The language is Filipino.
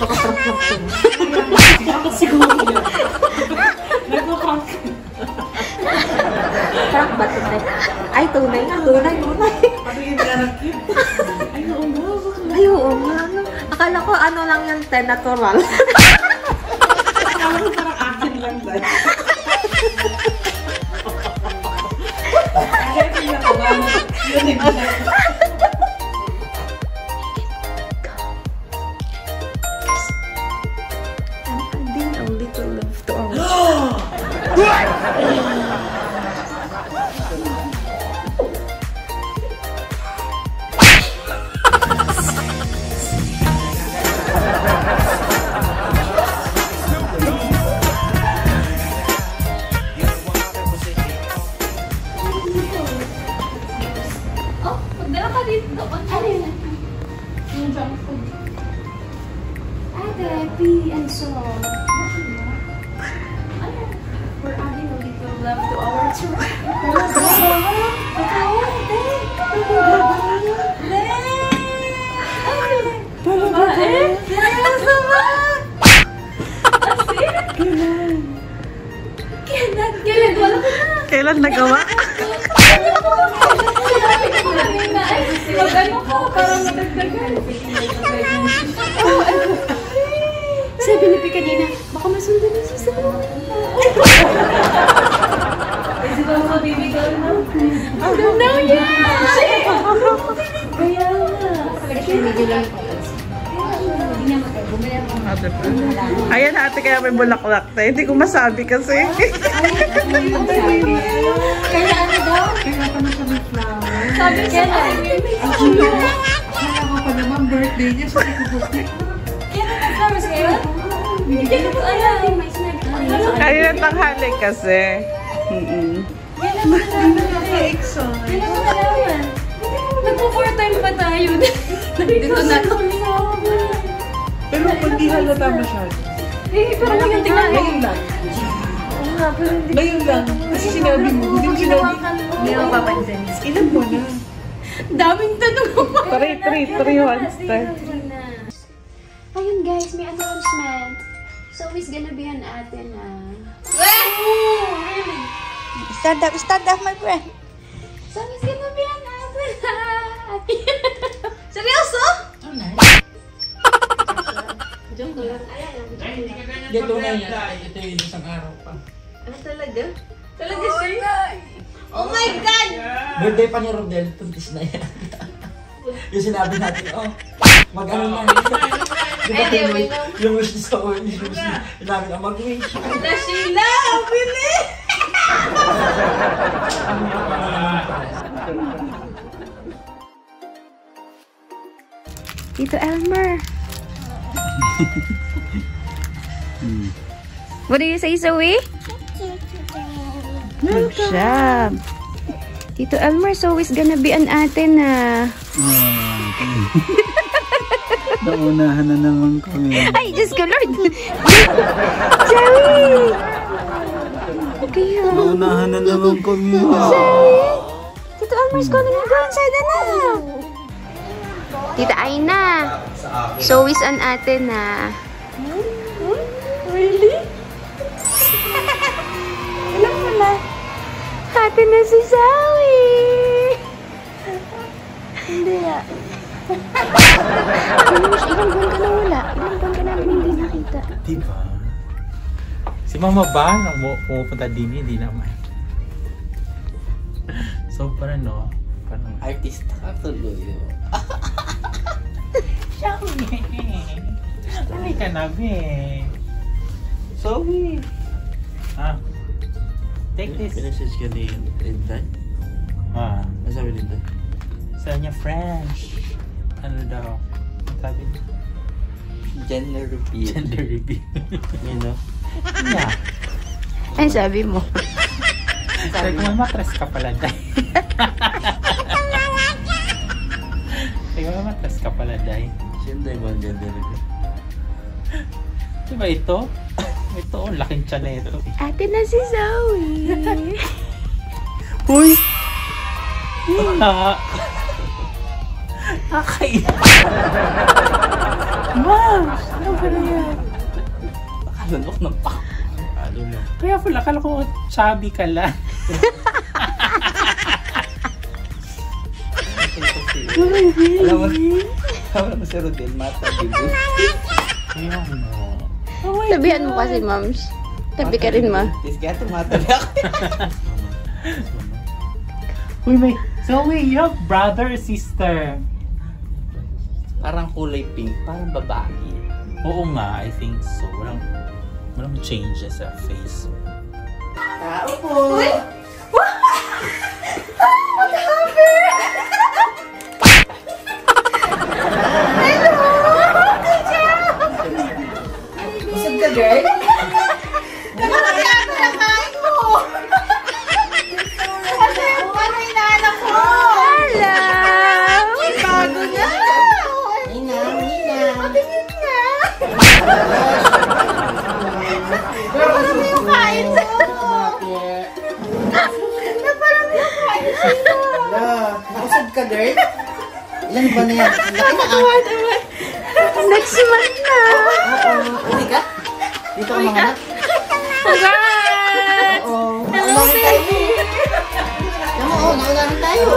Baka prank-prank ko. Siguro. Nagpa-prank. Prank ba ito? Ay, tunay na. Tunay. Ay, oo nga. Ay, oo nga. Akala ko ano lang yung natural. Akala ko parang akin lang dahil. Kaya pinakabahan. Yun yung adding a little love to our and so we're adding a little love to our children. Kailan nagawa? Sabi ni Pi kanina, baka masundan na si Sawa. Is it also baby girl now? I don't know yet! Kaya nga. Video lang po. Ayan ate, kaya may bulaklak tayo. Hindi ko masabi kasi. Kaya ano daw? Kaya pa na siya may flower. Sabi siya na. Nalawa pa naman birthday niya. Sabi ko birthday. Flowers kayo? Hindi ko alam. Kaya tanghali kasi. Kailan mo nalaman? Nagpo-4 time pa tayo. Dito na. Pero hindi halata masyado. Pero ngayon tingnan mo. Ngayon lang. Ngayon lang. Kasi sinabi mo. Hindi mo sinabi. Hindi mo papansin. Ilan mo na? Daming tanong mo. 3 once. Ayun guys, may announcement. So it's gonna be an ate na. Stand up, my friend. So it's gonna be an ate na. Seryoso? Oh, nice. Joke lang. Ito na yan. Ito yung isang araw pa. Ano talaga? Talaga siya? Oh my God! Birthday pa ni Rodel, tuntis na yan. Yung sinabi natin, mag-ano na. Yung wish sa wish. Sinabi na mag-wish. Na Sheila! Bili! Tito Elmer. What do you say, Zoe? Good job. Tito Elmer, so is gonna be an ate na. Naunahan na naman kami. Ay, Diyos ko, Lord. Zoe! Okay, Naunahan na naman kami. Zoe! Tito Elmer's calling you. Go inside na. Tita Aina. So is an ate na. Really? Alam mo na. Ate na si Zoe. Hindi ah. Ilang buwan ka na wala? Ilang buwan ka namin hindi nakita? Diba? Si Mama ba nang pumupunta din, hindi naman. So parang parang Artista ka tuloy. Dali ka na, be. Zoe. Take this. Pinasage ka ni Linda? Ano sabi Linda? Sa niya French. Ano daw? Ang sabi niya? Gender reveal. Gender reveal. You know? Yeah. Ay, sabi mo. Sabi ko, matras ka pala, Day. Sabi ko, matras ka pala, Day. Siyempre mo ang gender reveal. Diba ito? Ito, laking tiyan na ito. Ate na si Zoe. Uy! Nakakaiyak. Ma'am, ano ba na yan? Nakalunok ng pa. Kaya pala, akala ko chubby ka lang. Alam mo si Rodel, mata, bibo. Ayaw mo. Tabihan mo kasi, Mams. Tabi ka rin, ma. Yes, kaya tumatabi ako. Uy, may... Zoe, you have brother or sister? Parang kulay pink, parang babae. Oo nga, I think so. Walang changes sa face. Tao po! Busog ka, girl? Busog ka, girl? Ilan ba na yan? Laki na Next month na. Uwi ka? Dito ka mga anak? Congrats! Oo. Naunahan tayo. Nauna tayo.